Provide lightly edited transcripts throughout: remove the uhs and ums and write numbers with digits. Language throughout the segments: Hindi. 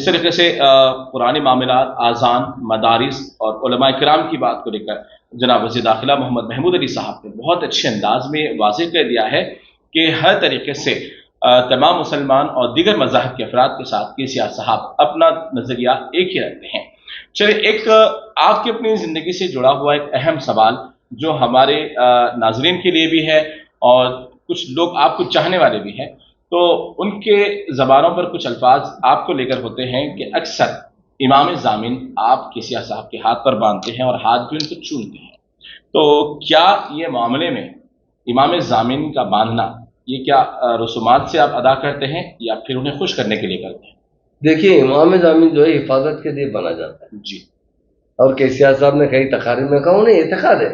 जिस तरीके से पुराने मामलात, आज़ान, मदारिस और उलमाए किराम की बात को लेकर जनाब वज़ीर दाखिला मोहम्मद महमूद अली साहब ने बहुत अच्छे अंदाज में वाज़ेह कर दिया है कि हर तरीके से तमाम मुसलमान और दीगर मज़ाहब के अफराद के साथ केसीआर साहब अपना नज़रिया एक ही रखते हैं। चलिए, एक आपकी अपनी ज़िंदगी से जुड़ा हुआ एक अहम सवाल जो हमारे नाज़रीन के लिए भी है और कुछ लोग आपको चाहने वाले भी हैं, तो उनके ज़बानों पर कुछ अल्फाज आपको लेकर होते हैं कि अक्सर इमाम ज़ामिन आप केसीआर साहब के हाथ पर बांधते हैं और हाथ भी उनको चूमते हैं। तो क्या ये मामले में इमाम ज़ामिन का बांधना, ये क्या रसूमात से आप अदा करते हैं या फिर उन्हें खुश करने के लिए करते हैं? देखिए, इमाम ज़ामिन जो है हिफाजत के लिए बना जाता है जी। और केसीआर साहब ने कई तकारीर में कहा उन्हें एतकाद है।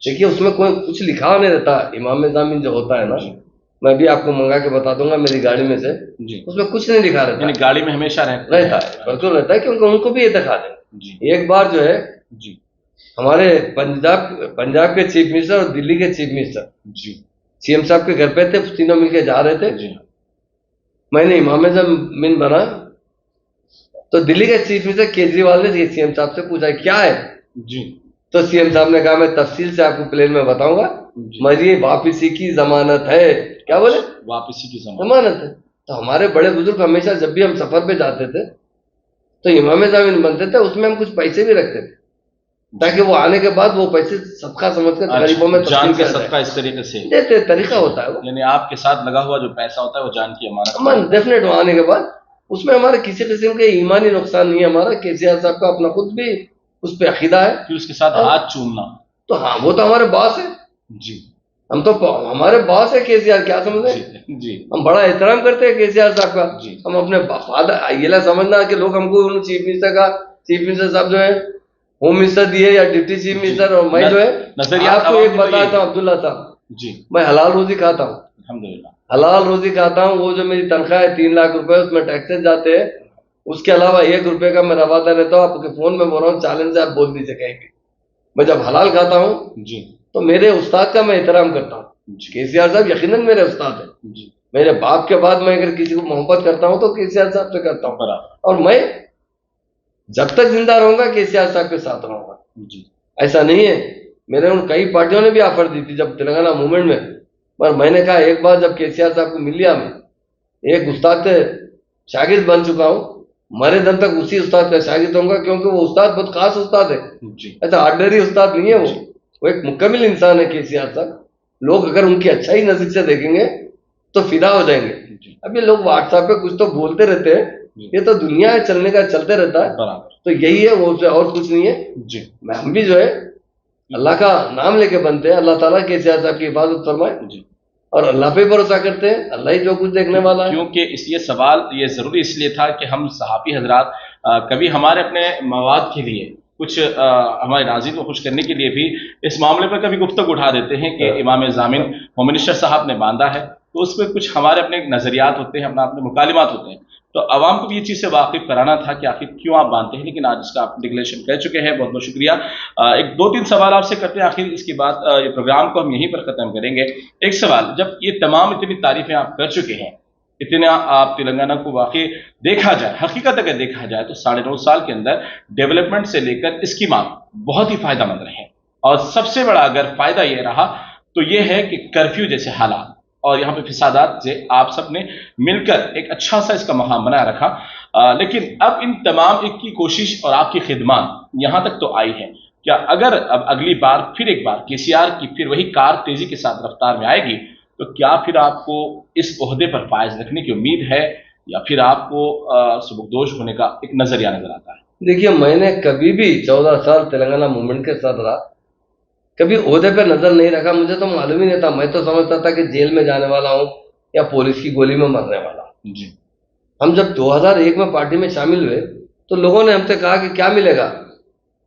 देखिए, उसमें कोई कुछ लिखा नहीं रहता। इमाम ज़ामिन जो होता है ना, मैं भी आपको मंगा के बता दूंगा मेरी गाड़ी में से, उसमें कुछ नहीं लिखा रहता। गाड़ी में हमेशा रहता है, बिल्कुल रहता है, क्योंकि उनको भी एतकाद है। एक बार जो है जी, हमारे पंजाब के चीफ मिनिस्टर और दिल्ली के चीफ मिनिस्टर जी, सीएम साहब के घर पे थे, तीनों मिलके जा रहे थे। जी। मैंने इमाम ज़ामिन बना तो दिल्ली के चीफ मिनिस्टर केजरीवाल ने सीएम साहब से पूछा क्या है जी, तो सीएम साहब ने कहा मैं तफसील से आपको प्लेन में बताऊंगा, मगर वापसी की जमानत है। क्या बोले? वापसी की जमानत है। तो हमारे बड़े बुजुर्ग हमेशा जब भी हम सफर पे जाते थे तो इमाम ज़ामिन बनते थे, उसमें हम कुछ पैसे भी रखते थे ताकि वो आने के बाद वो पैसे सबका समझकर गरीबों में जान के सदका इस तरीके से देते। तरीका होता है वो, यानी आपके साथ लगा हुआ जो पैसा होता है वो जान की अमानत डेफिनेट। वो आने के बाद उसमें हमारे किसी किस्म के ईमानी नुकसान नहीं है। हमारा केसीआर साहब का अपना खुद भी उस पर अकीदा है। फिर उसके साथ हाथ चूमना, तो हाँ, वो तो हमारे बॉस है जी, हम तो हमारे बॉस है केसीआर, क्या समझे जी, हम बड़ा एहतराम करते हैं केसीआर साहब का जी। हम अपने फादर ये समझना कि लोग हमको चीफ मिनिस्टर साहब जो है होम मिनिस्टर दिए या डिप्टी चीफ मिनिस्टर, और मैं जो है आपको एक बताता हूँ अब्दुल्ला साहब जी, मैं हलाल रोजी खाता हूँ, अल्हम्दुलिल्लाह हलाल रोजी खाता हूँ। वो जो मेरी तनख्वाह है 3 लाख रुपए, उसमें टैक्सेस जाते हैं। उसके अलावा 1 रुपए का मैं रवादा रहता हूँ। आपके फोन में बोल रहा हूँ, चैलेंज से आप बोल दीजिए कहीं भी। मैं जब हलाल खाता हूँ जी, तो मेरे उस्ताद का मैं एहतराम करता हूँ। केसीआर साहब यकीनन मेरे उस्ताद है जी। मेरे बाप के बाद मैं अगर किसी को मोहब्बत करता हूँ तो केसीआर साहब से करता हूँ, और मैं जब तक जिंदा रहूंगा केसीआर साहब के साथ रहूंगा जी। ऐसा नहीं है। मेरे उन कई पार्टियों ने भी ऑफर दी थी जब तेलंगाना मूवमेंट में, पर मैंने कहा एक बार जब केसीआर साहब को मिल लिया, मैं एक उस्ताद के शागिर्द बन चुका हूँ, मरे दम तक उसी उस्ताद का शागिर्द होऊंगा, क्योंकि वो उस्ताद बहुत खास उस्ताद है। ऐसा ऑर्डिनरी उस्ताद नहीं है वो एक मुकम्मिल इंसान है केसीआर साहब। लोग अगर उनकी अच्छाई नजर से देखेंगे तो फिदा हो जाएंगे। अब ये लोग व्हाट्सएप पे कुछ तो बोलते रहते हैं, ये तो दुनिया है, चलने का चलते रहता है, तो यही है, वो और कुछ नहीं है जी। हम भी जो है अल्लाह का नाम लेके बनते हैं, अल्लाह ताला केसीआर साहब की इबादत फरमाए जी, और अल्लाह पे भरोसा करते हैं, अल्लाह ही जो कुछ देखने वाला है। क्योंकि इसलिए सवाल ये जरूरी इसलिए था कि हम सहाफ़ी हजरात कभी हमारे अपने मवाद के लिए कुछ हमारे नाज़रीन को खुश करने के लिए भी इस मामले पर कभी गुफ्तगू उठा देते हैं कि इमाम ज़ामिन होम मिनिस्टर साहब ने बांधा है, तो उसमें कुछ हमारे अपने नज़रियात होते हैं, अपने मुकालिमात होते हैं। तो आवाम को भी ये चीज़ से वाकिफ कराना था कि आखिर क्यों आप बांधते हैं, लेकिन आज इसका आप डिक्लेरेशन कर चुके हैं, बहुत बहुत शुक्रिया। एक 2-3 सवाल आपसे करते हैं, आखिर इसके बाद ये प्रोग्राम को हम यहीं पर ख़त्म करेंगे। एक सवाल, जब ये तमाम इतनी तारीफ़ें आप कर चुके हैं, इतना आप तेलंगाना को वाकई देखा जाए, हकीकत अगर देखा जाए तो 9.5 साल के अंदर डेवलपमेंट से लेकर स्कीमात बहुत ही फ़ायदेमंद रहे, और सबसे बड़ा अगर फ़ायदा ये रहा तो ये है कि कर्फ्यू जैसे हालात और यहाँ पे फिसादात से आप सब ने मिलकर एक अच्छा सा इसका मकाम बनाया रखा। लेकिन अब इन तमाम की कोशिश और आपकी खिदमत यहाँ तक तो आई है, क्या अगर अब अगली बार फिर एक बार केसीआर की फिर वही कार तेजी के साथ रफ्तार में आएगी तो क्या फिर आपको इस ओहदे पर फायज रखने की उम्मीद है, या फिर आपको सुबुकदोश होने का एक नजरिया नजर आता है? देखिए, मैंने कभी भी 14 साल तेलंगाना मूवमेंट के साथ रहा, कभी ओहदे पे नजर नहीं रखा। मुझे तो मालूम ही नहीं था, मैं तो समझता था कि जेल में जाने वाला हूँ या पुलिस की गोली में मरने वाला हूँ जी। हम जब 2001 में पार्टी में शामिल हुए तो लोगों ने हमसे कहा कि क्या मिलेगा।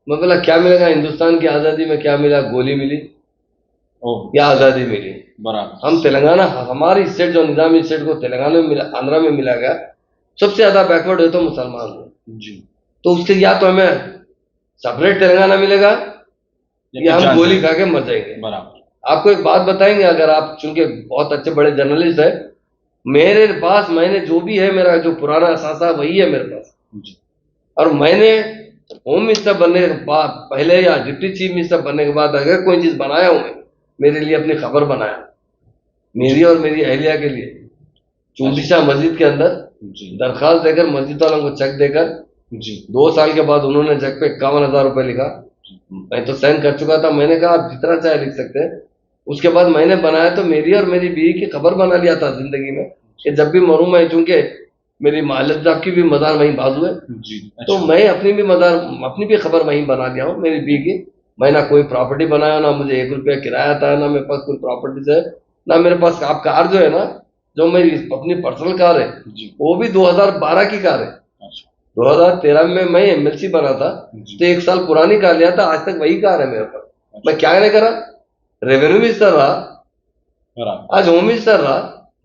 मैं बोला क्या मिलेगा, हिंदुस्तान की आज़ादी में क्या मिला, गोली मिली या आज़ादी मिली। बराबर। हम तेलंगाना, हमारी स्टेट जो निजामी स्टेट को तेलंगाना में मिला, आंध्रा में मिला गया, सबसे ज्यादा बैकवर्ड है तो मुसलमान हो जी। तो उसके या तो हमें सेपरेट तेलंगाना मिलेगा या हम गोली खा के मर जाएंगे। बराबर। आपको एक बात बताएंगे, अगर आप चूंकि बहुत अच्छे बड़े जर्नलिस्ट है, मेरे पास मैंने जो भी है, मेरा जो पुराना असासा वही है मेरे पास। जी और मैंने होम मिनिस्टर बनने के बाद पहले या डिप्टी चीफ मिनिस्टर बनने के बाद अगर कोई चीज बनाया हूं मैं, मेरे लिए अपनी खबर बनाया, मेरी और मेरी अहलिया के लिए चूंटिशा मस्जिद के अंदर जी दरखास्त देकर मस्जिद वालों को चेक देकर जी 2 साल के बाद उन्होंने चेक पे 51,000 रुपए लिखा। मैं तो साइन कर चुका था, मैंने कहा आप जितना चाहे लिख सकते हैं। उसके बाद मैंने बनाया तो मेरी और मेरी बीवी की खबर बना लिया था जिंदगी में कि जब भी मरूं मैं, चूंकि मेरी मालिक साहब की भी मजार वहीं बाजू है, जी तो अच्छा मैं अपनी भी खबर वहीं बना लिया हूँ मेरी बीवी की। मैं ना कोई प्रॉपर्टी बनाया, ना मुझे 1 रुपया किराया था, ना मेरे पास कोई प्रॉपर्टी है, ना मेरे पास आप कार जो है ना, जो मेरी अपनी पर्सनल कार है, जी वो भी 2012 की कार है। अच्छा 2013 में मैं एमएलसी बना था, जी तो 1 साल पुरानी कार लिया था, आज तक वही कार है मेरे पास। मैं क्या नहीं करा, रेवेन्यू मिनिस्टर रहा, बराबर आज होम मिनिस्टर रहा,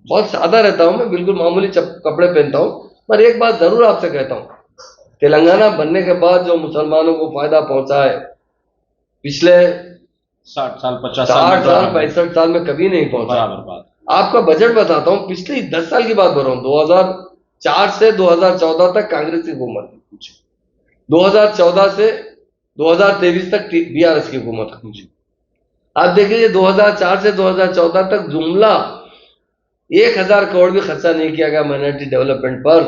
बहुत सादा रहता हूँ मैं, बिल्कुल मामूली कपड़े पहनता हूँ। पर एक बात जरूर आपसे कहता हूँ, तेलंगाना बनने के बाद जो मुसलमानों को फायदा पहुंचा है, पिछले 60 साल 50 60 साल साल 65 साल में कभी नहीं पहुंचा। बराबर बात आपका बजट बताता हूँ, पिछली 10 साल की बात कर रहा हूँ, 2004 से 2014 तक कांग्रेस की हुकूमत थी, जी 2014 से 2023 तक बीआरएस की हुकूमत है। जी आप देखिए 2004 से 2014 तक जुमला 1,000 करोड़ भी खर्चा नहीं किया गया माइनॉरिटी डेवलपमेंट पर,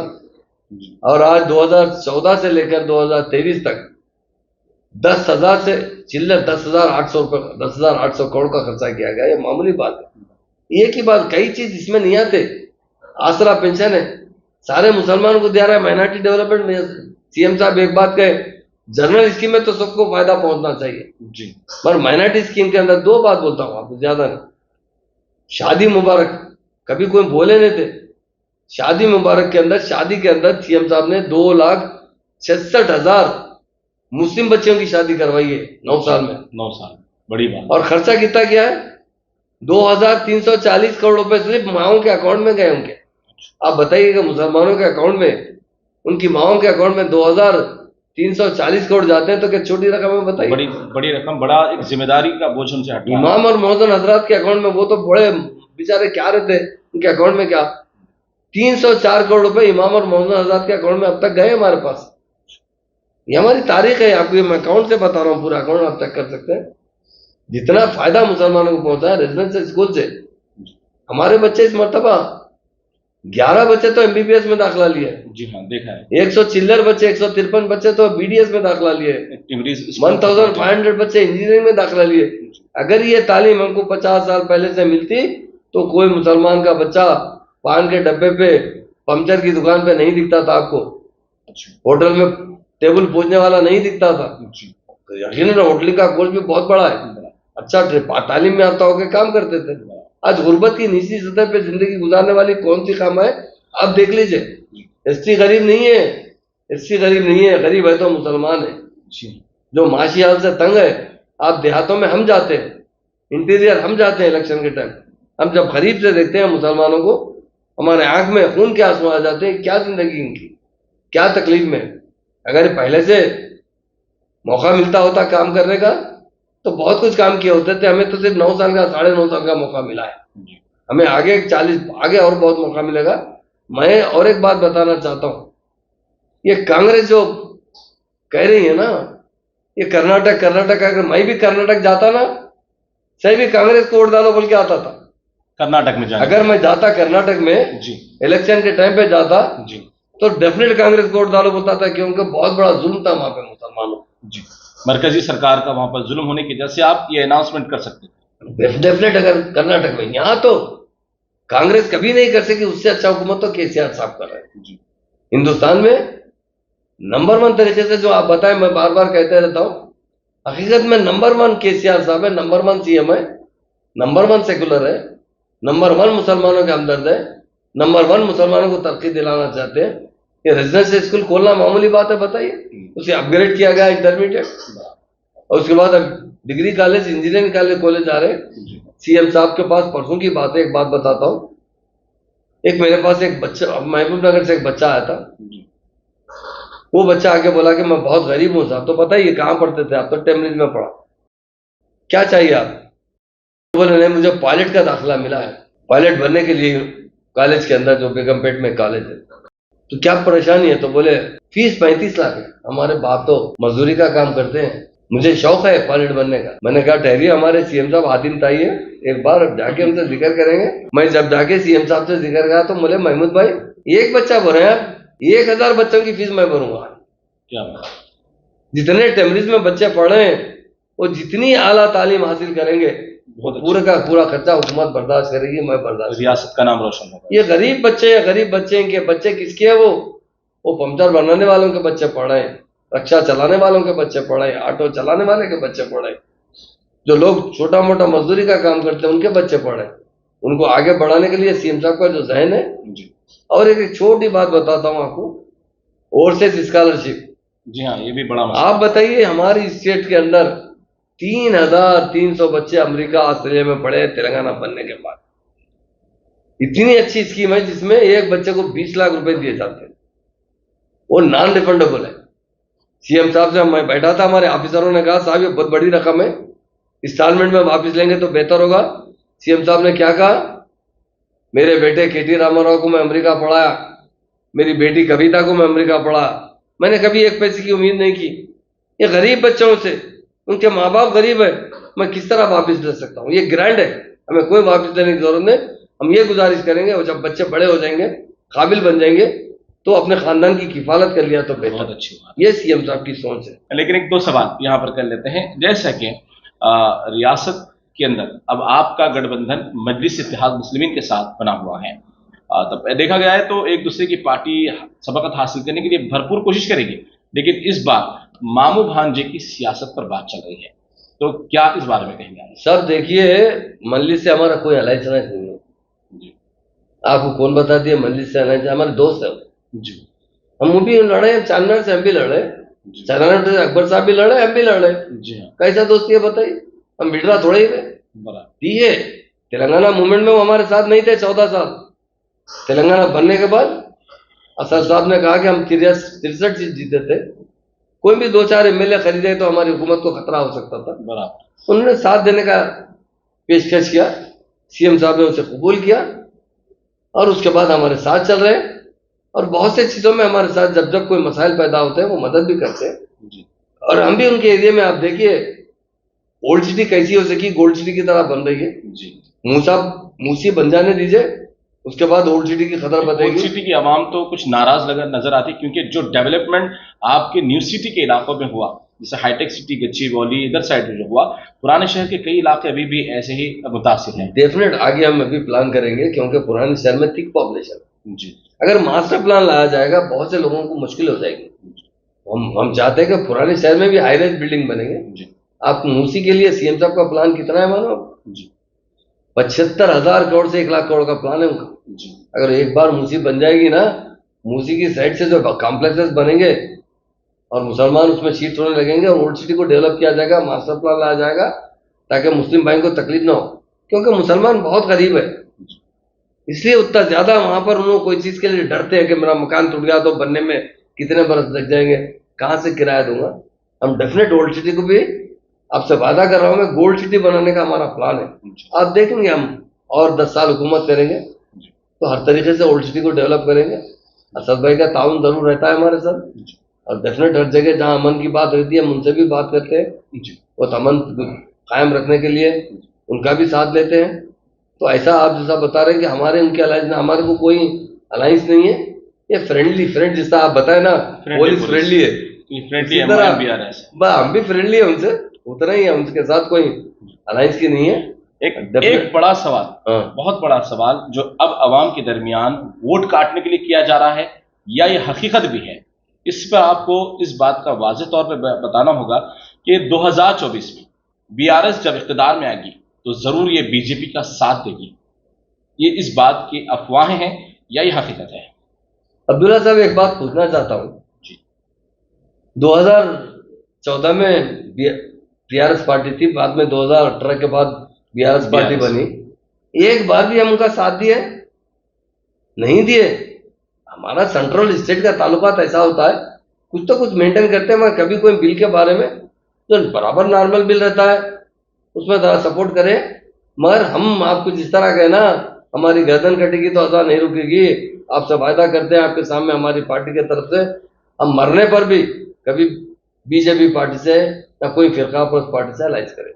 जी और आज 2014 से लेकर 2023 तक 10,000 से चिल्लर 10,800 रुपए 10,800 करोड़ का खर्चा किया गया। ये मामूली बात है। एक ही बात, कई चीज इसमें नहीं आते। आसरा पेंशन है, सारे मुसलमानों को दे रहा है माइनॉरिटी डेवलपमेंट में। सीएम साहब एक बात कहे, जनरल स्कीम में तो सबको फायदा पहुंचना चाहिए, जी पर माइनॉरिटी स्कीम के अंदर 2 बात बोलता हूं आपको, ज्यादा नहीं। शादी मुबारक, कभी कोई बोले नहीं थे, शादी मुबारक के अंदर, शादी के अंदर सीएम साहब ने 2,66,000 मुस्लिम बच्चों की शादी करवाई है 9 साल में। 9 साल बड़ी बात और खर्चा कितना किया है? 2,340 करोड़ रुपए सिर्फ माओं के अकाउंट में गए उनके। आप बताइएगा, मुसलमानों के अकाउंट में, उनकी माओं के अकाउंट में 2,340 करोड़ जाते हैं तो क्या छोटी रकम है? बताइए। बड़ी बड़ी रकम, बड़ा एक जिम्मेदारी का बोझ उनसे हट रहा है। इमाम और मोहसिन हजरात के अकाउंट में, वो तो बड़े बेचारे क्या रहते, उनके अकाउंट में क्या 304 करोड़ रुपए इमाम और मोहसिन हजरात के अकाउंट में अब तक गए हमारे पास। ये हमारी तारीख है, आपको मैं अकाउंट से बता रहा हूँ, पूरा अकाउंट आप चेक कर सकते हैं। जितना फायदा मुसलमानों को पहुंचा है रेजिडेंशियल स्कूल से। हमारे बच्चे इस मरतबा 11 बच्चे तो एमबीबीएस में दाखिला लिए, जी हाँ देखा है। 100 चिल्लर बच्चे, 153 बच्चे तो बीडीएस में दाखिला लिए, 1500 बच्चे इंजीनियरिंग में दाखिला लिए। अगर ये तालीम हमको 50 साल पहले से मिलती तो कोई मुसलमान का बच्चा पान के डब्बे पे, पंचर की दुकान पे नहीं दिखता था आपको, होटल में टेबल पूछने वाला नहीं दिखता था। यकीनन होटलिंग का कोर्स भी बहुत बड़ा है, अच्छा तालीम में आता होकर काम करते थे। आज गुर्बत की निचली सतह पे जिंदगी गुजारने वाली कौन सी काम है आप देख लीजिए। एससी गरीब नहीं है, एससी गरीब नहीं है, गरीब है तो मुसलमान है जो माशी हाल से तंग है। आप देहातों में हम जाते हैं, इंटीरियर हम जाते हैं इलेक्शन के टाइम, हम जब करीब से देखते हैं मुसलमानों को, हमारे आंख में खून के आंसू आ जाते हैं। क्या जिंदगी इनकी, क्या तकलीफ में। अगर पहले से मौका मिलता होता काम करने का तो बहुत कुछ काम किए होते थे। हमें तो सिर्फ 9 साल का, 9.5 साल का मौका मिला है, हमें आगे 40 आगे और बहुत मौका मिलेगा। मैं और एक बात बताना चाहता हूं, ये कांग्रेस जो कह रही है ना, ये कर्नाटक अगर मैं भी कर्नाटक जाता ना, सही भी कांग्रेस को वोट डालो बोल के आता था कर्नाटक में जाने अगर मैं जाता कर्नाटक में जी इलेक्शन के टाइम पे जाता जी तो डेफिनेट कांग्रेस को वोट डालो बोलता था, क्योंकि बहुत बड़ा जुल्म था वहां पे मुसलमानों। जी मरकजी सरकार का वहां पर जुल्म होने की वजह से आप ये अनाउंसमेंट कर सकते थे। डेफिनेट अगर कर्नाटक में, यहाँ तो कांग्रेस कभी नहीं कर सकी, उससे अच्छा हुकूमत तो केसीआर साहब कर रहे हैं। जी हिंदुस्तान में नंबर 1 तरीके से जो आप बताएं, मैं बार बार कहते रहता हूं, हकीकत में नंबर 1 केसीआर साहब है, नंबर 1 सीएम है, नंबर 1 सेकुलर है, नंबर 1 मुसलमानों के हमदर्द है, नंबर 1 मुसलमानों को तरक्की दिलाना चाहते हैं। ये रेजिडेंशियल स्कूल खोलना मामूली बात है, बताइए। उसे अपग्रेड किया गया इंटरमीडिएट, और उसके बाद अब डिग्री कॉलेज, इंजीनियरिंग कॉलेज आ रहे हैं। सीएम साहब के पास परसों की बात है, एक बात बताता हूँ। एक मेरे पास एक बच्चा, महबूब नगर से एक बच्चा आया था, वो बच्चा आके बोला कि मैं बहुत गरीब हूँ साहब। तो बताइए कहाँ पढ़ते थे आप? तो टेम्बरिज में पढ़ा। क्या चाहिए आप? तो बोले नहीं, मुझे पायलट का दाखिला मिला है, पायलट बनने के लिए कॉलेज के अंदर जो बेगमपेट में कॉलेज है। तो क्या परेशानी है? तो बोले फीस 35 लाख है। हमारे बाप तो मजदूरी का काम करते हैं, मुझे शौक है पायलट बनने का। मैंने कहा ठहरिए, हमारे सीएम साहब आदिम ताई है, एक बार जाके उनसे जिक्र करेंगे। मैं जब जाके सीएम साहब से जिक्र करा तो बोले महमूद भाई एक बच्चा भरे आप, 1000 बच्चों की फीस मैं भरूंगा। क्या बात। जितने टेमरिज में बच्चे पढ़े हैं वो जितनी आला तालीम हासिल करेंगे वो पूरे का पूरा खर्चा हुकूमत बर्दाश्त करेगी, मैं बर्दाश्त। रियासत का नाम रोशन होगा। ये गरीब बच्चे हैं, गरीब बच्चे इनके बच्चे किसके है? वो पंचर बनाने वालों के बच्चे पढ़े, रक्षा चलाने वालों के बच्चे पढ़े, ऑटो चलाने वाले के बच्चे पढ़े, जो लोग छोटा मोटा मजदूरी का काम करते हैं उनके बच्चे पढ़े। उनको आगे बढ़ाने के लिए सीएम साहब का जो जहन है। और एक छोटी बात बताता हूँ आपको, ओवरसीज स्कॉलरशिप। जी हाँ, ये भी बड़ा आप बताइए, हमारी स्टेट के अंदर 3300 बच्चे अमेरिका ऑस्ट्रेलिया में पढ़े तेलंगाना बनने के बाद। इतनी अच्छी स्कीम है जिसमें एक बच्चे को 20 लाख रुपए दिए जाते हैं, वो नॉन रिफंडेबल है। सीएम साहब से मैं बैठा था, हमारे ऑफिसरों ने कहा साहब ये बहुत बड़ी रकम है, इंस्टॉलमेंट में वापस लेंगे तो बेहतर होगा। सीएम साहब ने क्या कहा, मेरे बेटे केटी रामाराव को मैं अमेरिका पढ़ाया, मेरी बेटी कविता को मैं अमेरिका पढ़ा, मैंने कभी एक पैसे की उम्मीद नहीं की। ये गरीब बच्चों से, उनके माँ बाप गरीब है, मैं किस तरह वापस ले सकता हूँ? ये ग्रांट है, हमें कोई वापस लेने की जरूरत नहीं। हम ये गुजारिश करेंगे और जब बच्चे बड़े हो जाएंगे, काबिल बन जाएंगे, तो अपने खानदान की किफालत कर लिया तो बेहतर। बहुत अच्छी बात। ये सीएम साहब की सोच है। लेकिन एक दो सवाल यहाँ पर कर लेते हैं। जैसा कि रियासत के अंदर अब आपका गठबंधन मजलिस इत्तेहाद मुस्लिमीन के साथ बना हुआ है, तब देखा गया है तो एक दूसरे की पार्टी सबकत हासिल करने के लिए भरपूर कोशिश करेगी, लेकिन इस बार मामू भांजे की सियासत पर बात चल रही है, तो क्या इस बारे में कहेंगे आप? सर देखिए, मजलिस से हमारा कोई अलायंस नहीं है जी। आपको कौन बता दिया मजलिस से अलायंस? हमारे दोस्त है जी। हम भी लड़े, चांदनार से हम भी लड़े, चांदनार से अकबर साहब भी लड़े, हम भी लड़े जी। कैसा दोस्ती है बताइए? हम बिगड़ा थोड़े ही दिए। तेलंगाना मूवमेंट में वो हमारे साथ नहीं थे 14 साल। तेलंगाना बनने के बाद असद साहब ने कहा कि हम 63 सीट जीते थे, कोई भी 2-4 एमएलए खरीदे तो हमारी हुकूमत को खतरा हो सकता था। बराबर उन्होंने साथ देने का पेशकश किया, सीएम साहब ने उसे कबूल किया और उसके बाद हमारे साथ चल रहे हैं। और बहुत से चीजों में हमारे साथ जब जब कोई मसाइल पैदा होते हैं वो मदद भी करते हैं। और हम भी उनके एरिया में, आप देखिए ओल्ड सिटी कैसी हो सकी, गोल्ड सिटी की तरह बन रही है जी। मूसी बन जाने दीजिए, उसके बाद ओल्ड सिटी की खतर बदलेगी। ओल्ड सिटी की आवाम तो कुछ नाराज नजर आती है, क्योंकि जो डेवलपमेंट आपके न्यू सिटी के इलाकों में हुआ, जैसे हाईटेक सिटी गच्चीबौली इधर साइड जो हुआ, पुराने शहर के कई इलाके अभी भी ऐसे ही मुतासिर हैं। डेफिनेट आगे हम अभी प्लान करेंगे, क्योंकि पुराने शहर में थिक पॉपुलेशन जी। अगर मास्टर प्लान लाया जाएगा बहुत से लोगों को मुश्किल हो जाएगी। हम चाहते हैं कि पुराने शहर में भी हाई राइज बिल्डिंग बनेंगे। आप मूसी के लिए सीएम साहब का प्लान कितना है मानो जी? 75,000 करोड़ से 1 लाख करोड़ का प्लान है उनका जी। अगर एक बार मूसी बन जाएगी ना, मूसी की साइड से जो कॉम्प्लेक्सेस बनेंगे और मुसलमान उसमें शिफ्ट होने लगेंगे और ओल्ड सिटी को डेवलप किया जाएगा, मास्टर प्लान लाया जाएगा ताकि मुस्लिम भाई को तकलीफ ना हो, क्योंकि मुसलमान बहुत गरीब है, इसलिए उतना ज्यादा वहां पर उन्होंने कोई चीज के लिए डरते हैं कि मेरा मकान टूट गया तो बनने में कितने बरस लग जाएंगे, कहाँ से किराया दूंगा। हम डेफिनेट ओल्ड सिटी को भी, आपसे वादा कर रहा हूं मैं, गोल्ड सिटी बनाने का हमारा प्लान है। आप देखेंगे हम और 10 साल हुकूमत करेंगे तो हर तरीके से ओल्ड सिटी को डेवलप करेंगे। असद भाई का ताउन जरूर रहता है हमारे साथ, और डेफिनेट हर जगह जहां अमन की बात होती है हम उनसे भी बात करते हैं, वो अमन कायम रखने के लिए उनका भी साथ लेते हैं। तो ऐसा आप जैसा बता रहे हैं कि हमारे उनके अलायंस में, हमारे को कोई अलायंस नहीं है, ये फ्रेंड जिसका आप बताए ना, पुलिस फ्रेंडली है, हम भी फ्रेंडली है उनसे, उतना ही है, उनके साथ कोई अलायंस की नहीं है। एक बड़ा सवाल, बहुत बड़ा सवाल जो अब अवाम के दरमियान वोट काटने के लिए किया जा रहा है, या ये हकीकत भी है, इस पर आपको इस बात का वाज़ेह तौर पर बताना होगा कि 2024 में बीआरएस जब इख्तिदार में आएगी तो जरूर ये बीजेपी का साथ देगी। ये इस बात की अफवाहें हैं या ये हकीकत है? अब्दुल्ला साहब एक बात पूछना चाहता हूँ जी। 2014 में बीआरएस पार्टी थी, बाद में 2018 के बाद बीआरएस पार्टी बनी, एक बार भी हम उनका साथ दिए नहीं दिए। हमारा सेंट्रल स्टेट का ताल्लुकात ऐसा होता है, कुछ तो कुछ मेंटेन करते हैं, मगर कभी कोई बिल के बारे में जो बराबर नॉर्मल बिल रहता है उसमें जरा सपोर्ट करें। मगर हम आपको जिस तरह कहे ना, हमारी गर्दन कटेगी तो अज़ा नहीं रुकेगी, आपसे वायदा करते हैं आपके सामने हमारी पार्टी की तरफ से हम मरने पर भी कभी बीजेपी पार्टी से या कोई फिरका परस्त पार्टी से अलाइज करें।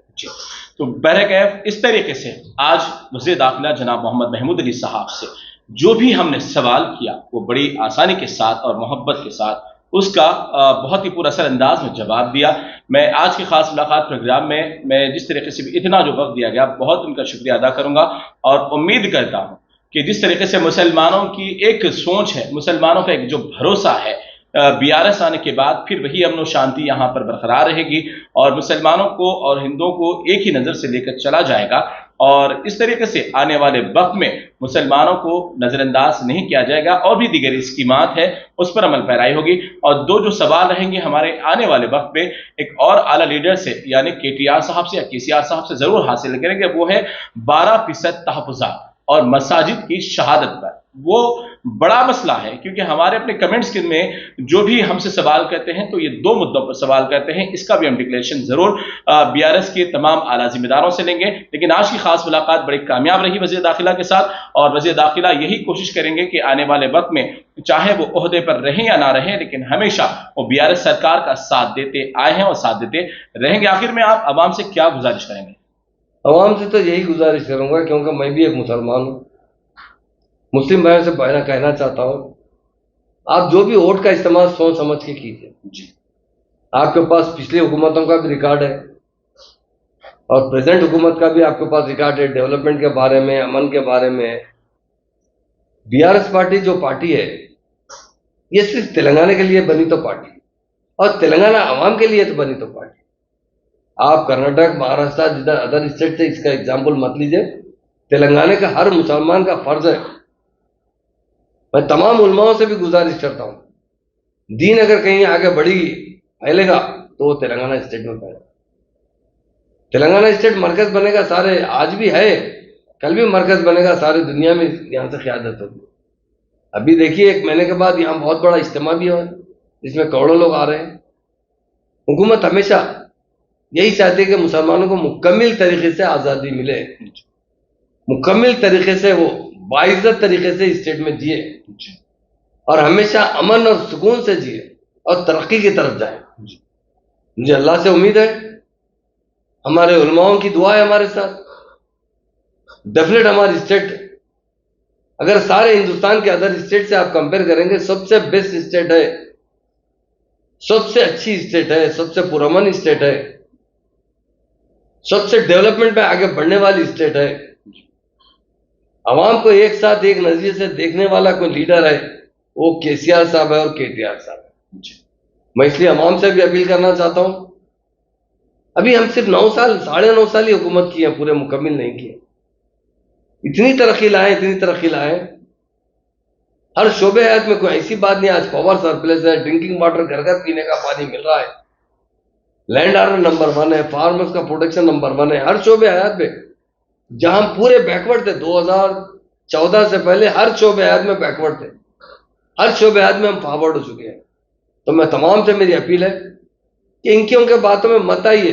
तो बहरकैफ इस तरीके से आज वज़ीर दाखिला जनाब मोहम्मद महमूद अली साहब से जो भी हमने सवाल किया वो बड़ी आसानी के साथ और मोहब्बत के साथ उसका बहुत ही पुरअसर अंदाज में जवाब दिया। मैं आज की खास मुलाकात प्रोग्राम में मैं जिस तरीके से भी इतना जो वक्त दिया गया बहुत उनका शुक्रिया अदा करूंगा और उम्मीद करता हूं कि जिस तरीके से मुसलमानों की एक सोच है, मुसलमानों का एक जो भरोसा है, बीआरएस आने के बाद फिर वही अमन और शांति यहाँ पर बरकरार रहेगी और मुसलमानों को और हिंदुओं को एक ही नज़र से लेकर चला जाएगा और इस तरीके से आने वाले वक्त में मुसलमानों को नज़रअंदाज नहीं किया जाएगा और भी दीगर स्कीमात है उस पर अमल पैराई होगी। और दो जो सवाल रहेंगे हमारे आने वाले वक्त में एक और आला लीडर से यानी KTR साहब से या KCR साहब से ज़रूर हासिल करेंगे, वो है 12% तहफ़्फ़ुज़ात और मसाजिद की शहादत पर। वो बड़ा मसला है क्योंकि हमारे अपने कमेंट्स में जो भी हमसे सवाल करते हैं तो ये दो मुद्दों पर सवाल करते हैं। इसका भी हम डिक्लेरेशन जरूर BRS के तमाम आला जिम्मेदारों से लेंगे। लेकिन आज की खास मुलाकात बड़ी कामयाब रही वज़ीर दाखिला के साथ और वज़ीर दाखिला यही कोशिश करेंगे कि आने वाले वक्त में चाहे वो ओहदे पर रहें या ना रहें लेकिन हमेशा वो BRS सरकार का साथ देते आए हैं और साथ देते रहेंगे। आखिर में आप आवाम से क्या गुजारिश करेंगे? आवाम से तो यही गुजारिश करूंगा क्योंकि मैं भी एक मुसलमान हूँ, मुस्लिम भाइयों से कहना चाहता हूँ आप जो भी वोट का इस्तेमाल सोच समझ के कीजिए जी। आपके पास पिछली हुकूमतों का भी रिकॉर्ड है और प्रेजेंट हुकूमत का भी आपके पास रिकॉर्ड है, डेवलपमेंट के बारे में, अमन के बारे में। BRS पार्टी जो पार्टी है ये सिर्फ तेलंगाना के लिए बनी तो पार्टी और तेलंगाना आवाम के लिए तो बनी तो पार्टी। आप कर्नाटक, महाराष्ट्र, जिधर अदर स्टेट से इसका एग्जाम्पल मत लीजिए। तेलंगाना का हर मुसलमान का फर्ज है, मैं तमाम उलमाओं से भी गुजारिश करता हूं, दीन अगर कहीं आगे बढ़ेगी फैलेगा तो वो तेलंगाना स्टेट में फैलेगा। तेलंगाना स्टेट मरकज बनेगा, सारे आज भी है, कल भी मरकज बनेगा, सारी दुनिया में यहां से क़यादत होगी। अभी देखिए 1 महीने के बाद यहाँ बहुत बड़ा इज्तिमा भी है जिसमें करोड़ों लोग आ रहे हैं। हुकूमत हमेशा यही चाहती है कि मुसलमानों को मुकम्मल तरीके से आज़ादी मिले, मुकम्मल तरीके से वो बाइज्जत तरीके से स्टेट में जिए और हमेशा अमन और सुकून से जिए और तरक्की की तरफ जाए। मुझे अल्लाह से उम्मीद है, हमारे उलमाओं की दुआ है हमारे साथ, डेफिनेट हमारी स्टेट अगर सारे हिंदुस्तान के अदर स्टेट से आप कंपेयर करेंगे सबसे बेस्ट स्टेट है, सबसे अच्छी स्टेट है, सबसे पुरअमन स्टेट है, सबसे डेवलपमेंट में आगे बढ़ने वाली स्टेट है। आवाम को एक साथ एक नजरिए से देखने वाला कोई लीडर है वो KCR साहब है और KTR साहब है। मैं इसलिए आवाम से भी अपील करना चाहता हूं, अभी हम सिर्फ 9 साल 9.5 साल ही हुकूमत की है, पूरे मुकम्मल नहीं किए। इतनी तरक्की लाए, इतनी तरक्की लाए, हर शोबे हयात में कोई ऐसी बात नहीं। आज पावर सरप्लस है, ड्रिंकिंग वाटर घर घर पीने का पानी मिल रहा है, लैंड ऑर्डर नंबर 1 है, फार्मर्स का प्रोटेक्शन नंबर 1 है। हर शोबे हयात में जहां पूरे बैकवर्ड थे 2014 से पहले, हर शोबे हयात में बैकवर्ड थे, हर शोबे हयात में हम फॉरवर्ड हो चुके हैं। तो मैं तमाम से मेरी अपील है कि इनकी उनके बातों में मत आइए।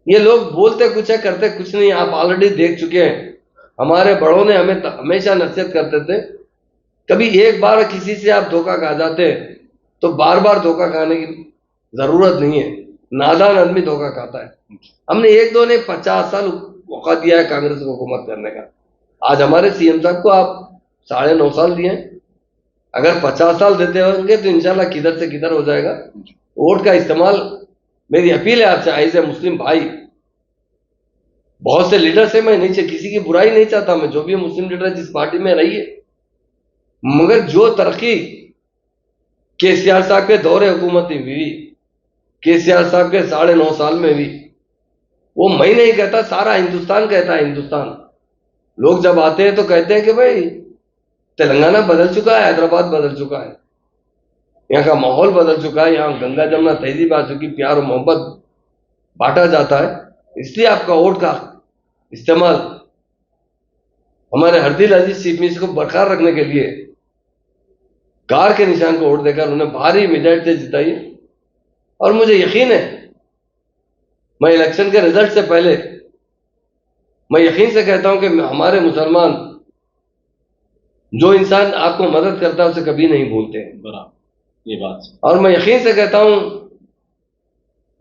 ये लोग बोलते कुछ है करते कुछ नहीं, आप ऑलरेडी देख चुके हैं। हमारे बड़ों ने हमें हमेशा नसीहत करते थे, कभी एक बार किसी से आप धोखा खा जाते तो बार बार धोखा खाने की जरूरत नहीं है, नादान आदमी धोखा खाता है। हमने 1-2 ने 50 साल मौका दिया है कांग्रेस को हुकूमत करने का। आज हमारे CM साहब को आप 9.5 साल दिए, अगर 50 साल देते होंगे तो इंशाल्लाह किधर से किधर हो जाएगा। वोट का इस्तेमाल, मेरी अपील है आपसे, ऐसे मुस्लिम भाई, बहुत से लीडर से मैं नहीं किसी की बुराई नहीं चाहता, मैं जो भी मुस्लिम लीडर जिस पार्टी में रही है, मगर जो तरक्की KCR साहब के दौरे हुकूमत में हुई, KCR साहब के 9.5 साल में हुई, वो मैं नहीं कहता, सारा हिंदुस्तान कहता है। हिंदुस्तान लोग जब आते हैं तो कहते हैं कि भाई तेलंगाना बदल चुका है, हैदराबाद बदल चुका है, यहाँ का माहौल बदल चुका है, यहाँ गंगा जमुना तहजीब आ चुकी, प्यार और मोहब्बत बांटा जाता है। इसलिए आपका वोट का इस्तेमाल हमारे हरदिल अजीज चीफ मिनिस्टर को बरकरार रखने के लिए कार के निशान को वोट देकर उन्हें भारी मेजॉरिटी से जिताइए। और मुझे यकीन है, मैं इलेक्शन के रिजल्ट से पहले मैं यकीन से कहता हूं कि हमारे मुसलमान, जो इंसान आपको मदद करता है उसे कभी नहीं भूलते हैं। ये बात और मैं यकीन से कहता हूँ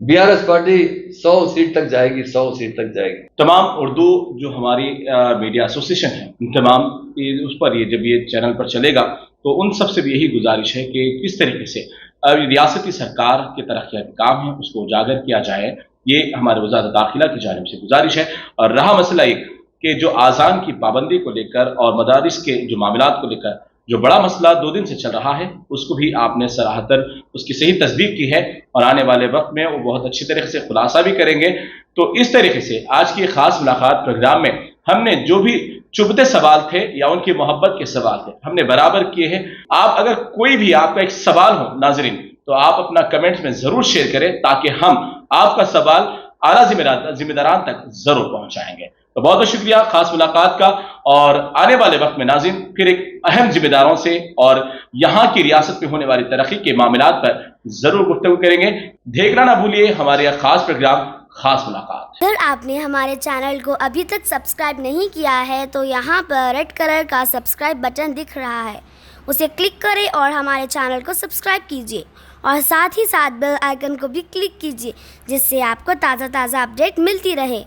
बीआरएस पार्टी 100 सीट तक जाएगी, 100 सीट तक जाएगी। तमाम उर्दू जो हमारी मीडिया एसोसिएशन है, उन तमाम उस पर ये जब ये चैनल पर चलेगा तो उन सबसे भी यही गुजारिश है कि किस तरीके से रियासती सरकार के तरक्याती काम है उसको उजागर किया जाए। ये हमारे वज़ारत दाखिला की जानिब से गुजारिश है। और रहा मसला एक कि जो आज़ान की पाबंदी को लेकर और मदारिस के जो मामलात को लेकर जो बड़ा मसला 2 दिन से चल रहा है, उसको भी आपने सराहतन उसकी सही तस्दीक की है और आने वाले वक्त में वो बहुत अच्छी तरीके से खुलासा भी करेंगे। तो इस तरीके से आज की खास मुलाकात प्रोग्राम में हमने जो भी चुभते सवाल थे या उनकी मोहब्बत के सवाल थे हमने बराबर किए हैं। आप अगर कोई भी आपका एक सवाल हो नाजरीन तो आप अपना कमेंट्स में जरूर शेयर करें ताकि हम आपका सवाल आला जिम्मेदारान तक जरूर पहुंचाएंगे। तो बहुत बहुत शुक्रिया खास मुलाकात का। और आने वाले वक्त में नाज़रीन फिर एक अहम जिम्मेदारों से और यहाँ की रियासत में होने वाली तरक्की के मामलात पर जरूर गुफ्तगू करेंगे। देखना ना भूलिए हमारे यह खास प्रोग्राम खास मुलाकात। अगर आपने हमारे चैनल को अभी तक सब्सक्राइब नहीं किया है तो यहाँ पर रेड कलर का सब्सक्राइब बटन दिख रहा है, उसे क्लिक करें और हमारे चैनल को सब्सक्राइब कीजिए और साथ ही साथ बेल आइकन को भी क्लिक कीजिए जिससे आपको ताज़ा अपडेट मिलती रहे।